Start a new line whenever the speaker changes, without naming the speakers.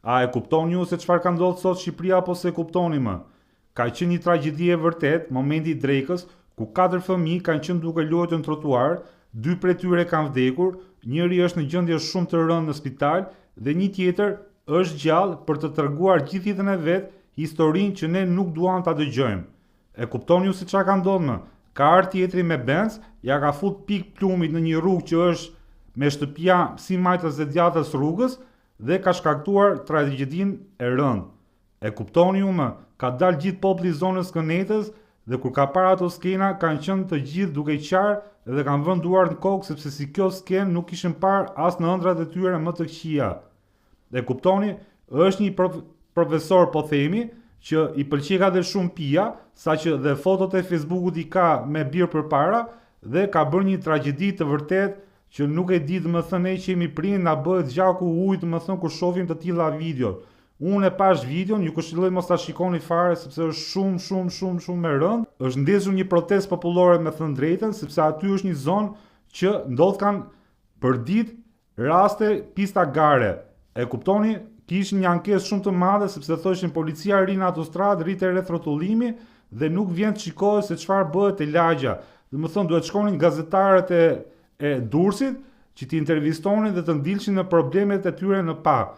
A e kuptoni ju se çfarë ka ndodhur sot në Shqipëri apo se kuptoni më? Ka qenë një tragjedi e vërtet, momenti i drekës, ku 4 fëmijë kanë qenë duke luajtur në trotuar, 2 prej tyre kanë vdekur, njëri është në gjendje shumë të rëndë në spital dhe një tjetër është gjallë për të treguar gjithë jetën e vet, historinë që ne nuk duam ta dëgjojmë. E kuptoni ju se çfarë ka ndodhur më? Ka ardhur tjetri me Benz, ja ka fut pik plumit në një rrugë që është me shtëpia si majtës dhe djatës rrugës dhe ka shkaktuar tragjedinë e rëndë. E kuptoni ju më? Ka dalë gjithë populli i zonës Kënetës dhe kur ka parë ato skena kanë qenë të gjithë duke qarë dhe kanë vënë duart në kokë sepse si kjo skenë nuk kishin parë as në ëndrat e tyre më të këqija. E kuptoni, është një profesor po themi që i pëlqej ka dhe shumë pija, saqë dhe fotot e Facebookut i ka me birë përpara dhe ka bërë një tragjedi të vërtet që nuk e di domethënë që jemi prind na bëhet gjaku ujit domethënë kur shohim të tilla video. Unë e pash videon, ju këshilloj mos ta shikoni fare sepse është shumë e rëndë. Është ndezur një protestë popullore me thënë drejtën, sepse aty është një zonë që ndodhkan për ditë raste pista gare. E kuptoni, kishin një ankesë shumë të madhe sepse thoshin policia ri në autostradë, rritet rreth rrotullimi dhe nuk vjen të shikohet se çfarë bëhet te lagja. Domethënë duhet shkonin gazetarët e Durrësit që t'i intervistonin dhe të ndilshin në problemet e tyre në pa.